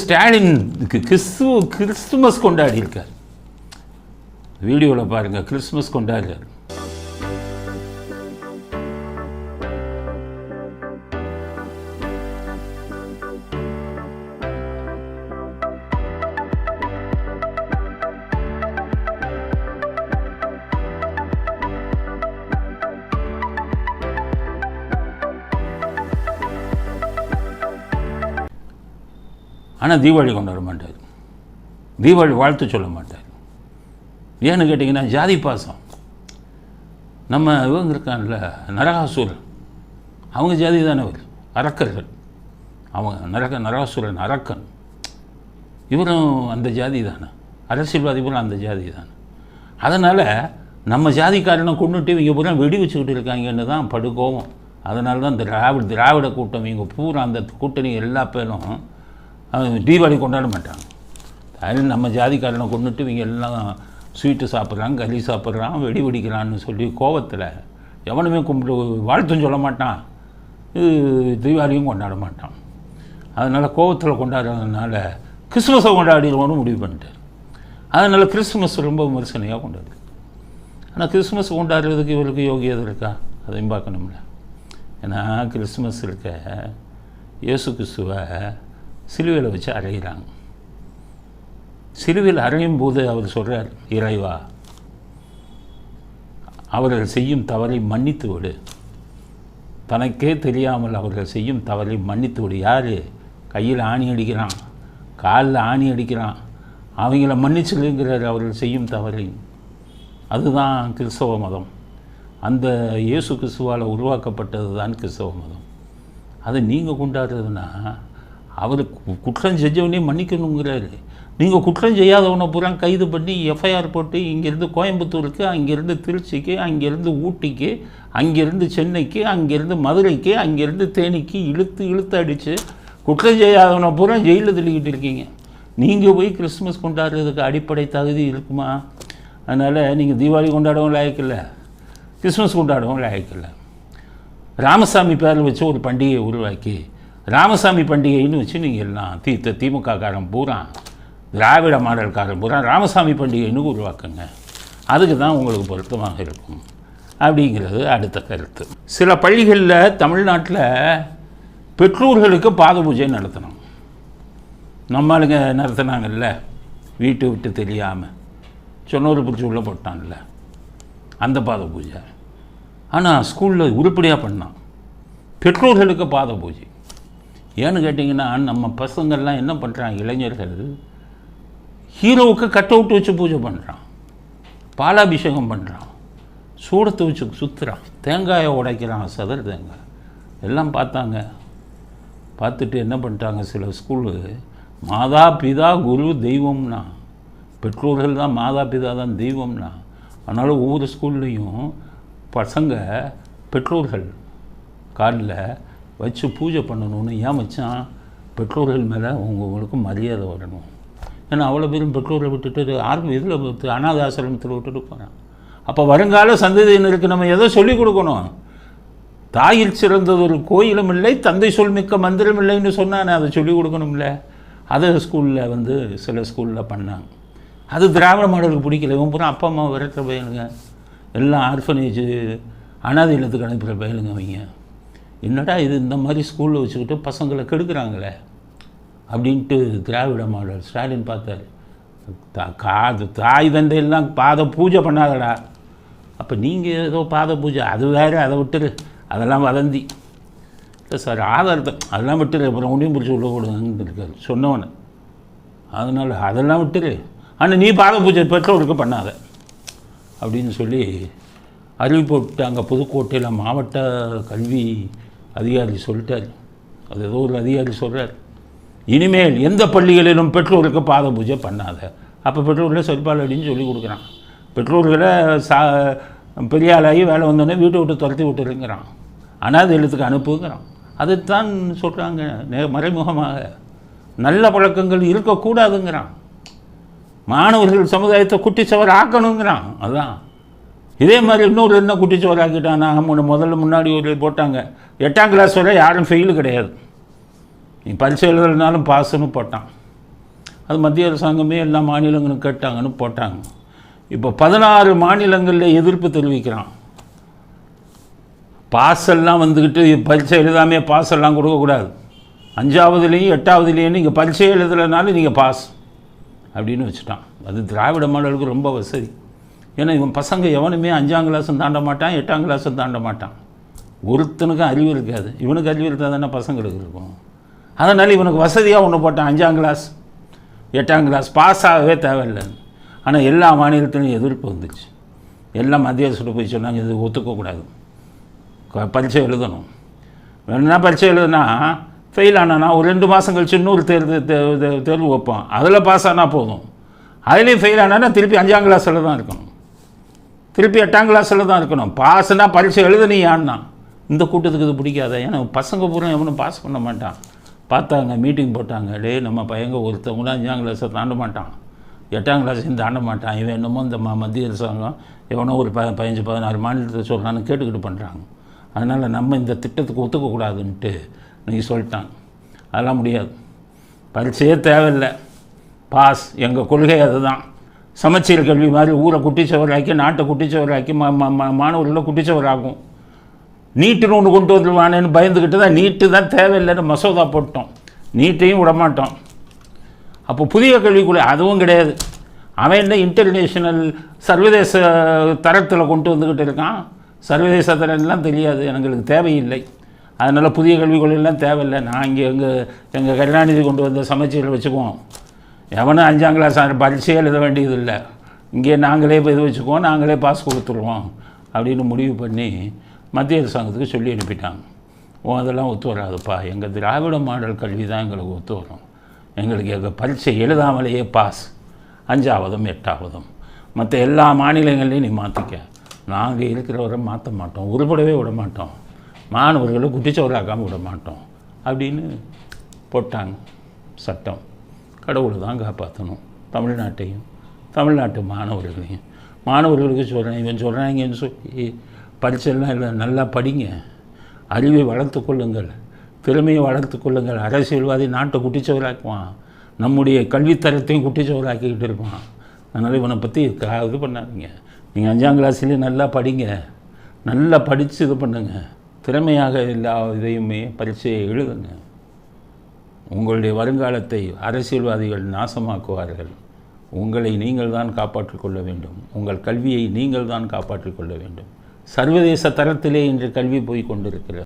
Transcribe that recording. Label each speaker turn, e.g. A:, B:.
A: Stalin Christmas கொண்டாடி இருக்கார். வீடியோவில் பாருங்க, கிறிஸ்துமஸ் கொண்டாடுறார். ஆனால் தீபாவளி கொண்டாட மாட்டார், தீபாவளி வாழ்த்து சொல்ல மாட்டார். ஏன்னு கேட்டிங்கன்னா ஜாதி பாசம். நம்ம இவங்க இருக்கான்ல நரகாசுரன், அவங்க ஜாதி தானே அவர், அரக்கர்கள். அவங்க நரகாசுரன் அரக்கன், இவரும் அந்த ஜாதி தானே, அரசியல்வாதிகளும் அந்த ஜாதி தானே. அதனால் நம்ம ஜாதிக்காரனை கொண்டுட்டு இவங்க பூரா வெடி வச்சுக்கிட்டு இருக்காங்கன்னு தான் படுகோவம். அதனால தான் திராவிட கூட்டம் இவங்க பூரா அந்த கூட்டணி எல்லா பேரும் தீபாவளி கொண்டாட மாட்டாங்க. அதில் நம்ம ஜாதிக்காரனை கொண்டுட்டு இவங்க எல்லாம் ஸ்வீட்டு சாப்பிட்றான், கறி சாப்பிட்றான், வெடி வெடிக்கிறான்னு சொல்லி கோவத்தில் எவனுமே கும்பிட்டு வாழ்த்தும் சொல்ல மாட்டான், தீபாவளியும் கொண்டாட மாட்டான். அதனால் கோவத்தில் கொண்டாடுறதுனால கிறிஸ்துமஸை கொண்டாடிடுவோன்னு முடிவு பண்ணிட்டார். அதனால் கிறிஸ்துமஸ் ரொம்ப விமர்சனையாக கொண்டாடுது. ஆனால் கிறிஸ்துமஸ் கொண்டாடுறதுக்கு இவருக்கு யோகியது இருக்கா, அதையும் பார்க்கணும்ல. ஏன்னா கிறிஸ்துமஸ் இருக்க இயேசு கிறிஸ்துவை சிலுவையில் வச்சு அறையிறாங்க. சிலுவையில் அறையும் போது அவர் சொல்கிறார், இறைவா அவர்கள் செய்யும் தவறை மன்னித்து விடு, தனக்கே தெரியாமல் அவர்கள் செய்யும் தவறை மன்னித்து விடு. யார் கையில் ஆணி அடிக்கிறான், காலில் ஆணி அடிக்கிறான், அவங்கள மன்னிச்சுங்கிறார் அவர்கள் செய்யும் தவறை. அதுதான் கிறிஸ்தவ மதம். அந்த இயேசு கிறிஸ்துவால் உருவாக்கப்பட்டது தான் கிறிஸ்தவ மதம். அதை நீங்கள் கொண்டாடுறதுன்னா அவர் குற்றம் செஞ்சவனே மன்னிக்கணுங்கிறாரு. நீங்கள் குற்றம் செய்யாதவனை பூரா கைது பண்ணி எஃப்ஐஆர் போட்டு இங்கேருந்து கோயம்புத்தூருக்கு, அங்கேருந்து திருச்சிக்கு, அங்கேருந்து ஊட்டிக்கு, அங்கேருந்து சென்னைக்கு, அங்கேருந்து மதுரைக்கு, அங்கேருந்து தேனிக்கு இழுத்து அடித்து குற்றம் செய்யாதவனை பூரா ஜெயிலில் தள்ளிக்கிட்டு இருக்கீங்க. நீங்கள் போய் கிறிஸ்துமஸ் கொண்டாடுறதுக்கு அடிப்படை தகுதி இருக்குமா? அதனால் நீங்கள் தீபாவளி கொண்டாடவும் லாயக்கில்லை, கிறிஸ்துமஸ் கொண்டாடவும் லாயக்கில்லை. ராமசாமி பேரில் வச்சு ஒரு பண்டிகையை உருவாக்கி ராமசாமி பண்டிகைன்னு வச்சு நீங்கள் எல்லாம் திமுககாரன் பூரா, திராவிட மாடல்காரன் பூரா ராமசாமி பண்டிகைன்னு உருவாக்குங்க. அதுக்கு தான் உங்களுக்கு பொருத்தமாக இருக்கும் அப்படிங்கிறது அடுத்த கருத்து. சில பள்ளிகளில் தமிழ்நாட்டில் பெற்றோர்களுக்கு பாத பூஜை நடத்தணும். நம்மளுங்க நடத்தினாங்கல்ல, வீட்டு விட்டு தெரியாமல் சொன்னோரு பிடிச்சி உள்ளே போட்டான்ல அந்த பாத பூஜை. ஆனால் ஸ்கூலில் உருப்படியாக பண்ணான் பெற்றோர்களுக்கு பாத பூஜை. ஏன்னு கேட்டிங்கன்னா நம்ம பசங்கள்லாம் என்ன பண்ணுறான், இளைஞர்கள் ஹீரோவுக்கு கட் அவுட் வச்சு பூஜை பண்ணுறான், பாலாபிஷேகம் பண்ணுறான், சூடத்தை வச்சு சுற்றுறான், தேங்காயை உடைக்கிறான், சதர் தேங்காய் எல்லாம் பார்த்தாங்க. பார்த்துட்டு என்ன பண்ணிட்டாங்க, சில ஸ்கூலு மாதா பிதா குரு தெய்வம்னா, பெற்றோர்கள் தான் மாதா பிதா தான் தெய்வம்னா. அதனால் ஒவ்வொரு ஸ்கூல்லையும் பசங்க பெற்றோர்கள் காலில் வச்சு பூஜை பண்ணணும்னு. ஏன் வச்சான், பெற்றோர்கள் மேலே உங்களுக்கு மரியாதை வரணும். ஏன்னா அவ்வளோ பேரும் பெற்றோரை விட்டுட்டு இதில் அனாதை ஆசிரமத்தில் விட்டுட்டு போகிறான். அப்போ வருங்கால சந்ததியினருக்கு நம்ம எதோ சொல்லிக் கொடுக்கணும். தாயில் சிறந்தது ஒரு கோயிலும் இல்லை, தந்தை சொல் மிக்க மந்திரம் இல்லைன்னு சொன்னானே, அதை சொல்லிக் கொடுக்கணும்ல. அதை ஸ்கூலில் சில ஸ்கூலில் பண்ணாங்க. அது திராவிட மாடலுக்கு பிடிக்கல. இவன் பூரா அப்பா அம்மா விரட்டுற பையனுங்க, எல்லாம் ஆர்ஃபனேஜ் அனாதை இல்லத்துக்கு அனுப்புகிற பையனுங்க. அவங்க என்னடா இது இந்த மாதிரி ஸ்கூலில் வச்சுக்கிட்டு பசங்களை கெடுக்கிறாங்களே அப்படின்ட்டு திராவிட மாடல் ஸ்டாலின் பார்த்தார். தாய் தந்தையெல்லாம் பாத பூஜை பண்ணாதடா. அப்போ நீங்கள் ஏதோ பாத பூஜை அது வேறு, அதை விட்டுரு, அதெல்லாம் வதந்தி இல்லை சார், ஆதாரத்தை அதெல்லாம் விட்டுரு, அப்புறம் உன்னையும் பிடிச்சி உள்ள போடுங்கன்னு இருக்காரு சொன்னவனை. அதனால் அதெல்லாம் விட்டுரு, ஆனால் நீ பாத பூஜை பெற்றோருக்கு பண்ணாத அப்படின்னு சொல்லி அறிவிப்பு விட்டாங்க. புதுக்கோட்டையில் மாவட்ட கல்வி அதிகாரி சொல்லிட்டார். அது ஏதோ ஒரு அதிகாரி சொல்கிறார், இனிமேல் எந்த பள்ளிகளிலும் பெற்றோருக்கு பாத பூஜை பண்ணாத. அப்போ பெற்றோர்களை செல்பாலடின்னு சொல்லி கொடுக்குறான். பெற்றோர்களை பெரிய ஆளாகி வேலை வந்தோடனே வீட்டை விட்டு துரத்தி விட்டுருங்கிறான், அனாதை இல்லத்துக்கு அனுப்புங்கிறான். அதைத்தான் சொல்கிறாங்க மறைமுகமாக. நல்ல பழக்கங்கள் இருக்கக்கூடாதுங்கிறான். மாணவர்கள் சமுதாயத்தை குட்டிச்சவர் ஆக்கணுங்கிறான். அதுதான் இதே மாதிரி இன்னொரு என்ன குட்டிச்சவர் ஆக்கிட்டான். முதல்ல முன்னாடி ஒரு போட்டாங்க, 8ஆம் கிளாஸ் வரை யாரும் ஃபெயிலு கிடையாது, நீ பரிசு எழுதுனாலும் பாஸ்ன்னு போட்டான். அது மத்திய அரசாங்கமே எல்லா மாநிலங்களும் கேட்டாங்கன்னு போட்டாங்க. இப்போ 16 மாநிலங்களில் எதிர்ப்பு தெரிவிக்கிறான். பாஸெல்லாம் வந்துக்கிட்டு பரீட்சை எழுதாமே பாஸெல்லாம் கொடுக்கக்கூடாது, 5ஆவதுலேயும் 8ஆவதுலேயும் நீங்கள் பரீட்சை எழுதுறதுனால நீங்கள் பாஸ் அப்படின்னு வச்சுட்டான். அது திராவிட மாடலுக்கு ரொம்ப வசதி. ஏன்னா இவன் பசங்க எவனுமே 5ஆம் கிளாஸும் தாண்ட மாட்டான், 8ஆம் கிளாஸும் தாண்ட மாட்டான். ஒருத்தனுக்கும் அறிவு இருக்காது. இவனுக்கு அறிவு இருந்தால் தானே பசங்களுக்கு இருக்கும். அதனால் இவனுக்கு வசதியாக ஒன்று போட்டான், 5ஆம் கிளாஸ் 8ஆம் கிளாஸ் பாஸ் ஆகவே தேவையில்லை. ஆனால் எல்லா மாநிலத்திலையும் எதிர்ப்பு வந்துச்சு. எல்லாம் மத்திய அரசு போய் சொன்னாங்க, இது ஒத்துக்கக்கூடாது, பரீட்சை எழுதணும். வேணுன்னா பரீட்சை எழுதுனா ஃபெயில் ஆனானா ஒரு 2 மாதம் கழிச்சு இன்னொரு தேர்வு வைப்பான், அதில் பாஸ் ஆனால் போதும். அதுலேயும் ஃபெயில் ஆனானா திருப்பி 5ஆம் கிளாஸில் தான் இருக்கணும், திருப்பி 8ஆம் கிளாஸில் தான் இருக்கணும். பாஸ்னா பரீட்சை எழுதுனியான்னா இந்த கூட்டத்துக்கு இது பிடிக்காத. ஏன்னா பசங்க பூரா எவனும் பாஸ் பண்ண மாட்டான். பார்த்தாங்க, மீட்டிங் போட்டாங்க, டே நம்ம பையங்க ஒருத்தவங்க 5ஆம் கிளாஸை தாண்ட மாட்டான், 8ஆம் கிளாஸையும் தாண்ட மாட்டான். இவன் என்னமோ இந்த மத்திய அரசாங்கம் எவனோ ஒரு 15-16 மாநிலத்தை சொல்கிறான்னு கேட்டுக்கிட்டு பண்ணுறாங்க. அதனால் நம்ம இந்த திட்டத்துக்கு ஒத்துக்கக்கூடாதுன்ட்டு நீங்கள் சொல்லிட்டாங்க. அதெல்லாம் முடியாது, பரீட்சையே தேவையில்லை, பாஸ். எங்கள் கொள்கை அதுதான். சமச்சீர் கல்வி மாதிரி ஊரை குட்டிச்சவராக்கி, நாட்டை குட்டிச்சவராக்கி, மாணவர்களை குட்டிச்சவராகும். நீட்டுன்னு ஒன்று கொண்டு வந்துடுவானேன்னு பயந்துக்கிட்டு தான் நீட்டு தான் தேவையில்லைன்னு மசோதா போட்டோம். நீட்டையும் விடமாட்டோம். அப்போ புதிய கல்விக்குள்ளே அதுவும் கிடையாது. அவன் என்ன இன்டர்நேஷ்னல் சர்வதேச தரத்தில் கொண்டு வந்துக்கிட்டு இருக்கான். சர்வதேச தரம்லாம் தெரியாது, எங்களுக்கு தேவையில்லை. அதனால் புதிய கல்விக்குள்ளெல்லாம் தேவையில்லை. நான் இங்கே எங்கள் கருணாநிதி கொண்டு வந்த சமச்சீரில் வச்சுக்குவோம். எவனும் 5ஆம் கிளாஸ் பரீட்சையே எழுத வேண்டியதில்லை, இங்கே நாங்களே இது வச்சுக்குவோம், நாங்களே பாஸ் கொடுத்துருவோம் அப்படின்னு முடிவு பண்ணி மத்திய அரசாங்கத்துக்கு சொல்லி அனுப்பிட்டாங்க. அதெல்லாம் ஒத்து வராதுப்பா, எங்கள் திராவிட மாடல் கல்வி தான் எங்களுக்கு ஒத்து வரும். எங்களுக்கு எங்கள் பரீட்சை எழுதாமலேயே பாஸ், 5ஆவதும் 8ஆவதும். மற்ற எல்லா மாநிலங்கள்லையும் நீ மாற்றிக்க, நாங்கள் இருக்கிறவரை மாற்ற மாட்டோம், உருப்படவே விட மாட்டோம், மாணவர்களை குட்டிச்சவராக்காமல் விட மாட்டோம் அப்படின்னு போட்டாங்க சட்டம். கடவுளை தான் காப்பாற்றணும், தமிழ்நாட்டையும் தமிழ்நாட்டு மாணவர்களையும். மாணவர்களுக்கு சொல்கிறேன், இவன் சொல்கிறாங்கன்னு சொல்லி பரீட்சைலாம் இல்லை, நல்லா படிங்க, அறிவை வளர்த்து கொள்ளுங்கள், திறமையை வளர்த்து கொள்ளுங்கள். அரசியல்வாதி நாட்டை குட்டிச்சவராக்குவான், நம்முடைய கல்வித்தரத்தையும் குட்டிச்சவராக்கிக்கிட்டு இருப்பான். அதனால் இவனை பற்றி இது பண்ணாதீங்க. நீங்கள் 5ஆம் கிளாஸ்லேயே நல்லா படிங்க, நல்லா படித்து இது பண்ணுங்க, திறமையாக எல்லா இதையுமே பரீட்சையை எழுதுங்க. உங்களுடைய வருங்காலத்தை அரசியல்வாதிகள் நாசமாக்குவார்கள். உங்களை நீங்கள் தான் காப்பாற்றிக் கொள்ள வேண்டும், உங்கள் கல்வியை நீங்கள் தான் காப்பாற்றிக் கொள்ள வேண்டும். சர்வதேச தரத்திலே இன்று கல்வி போய் கொண்டிருக்கிறது.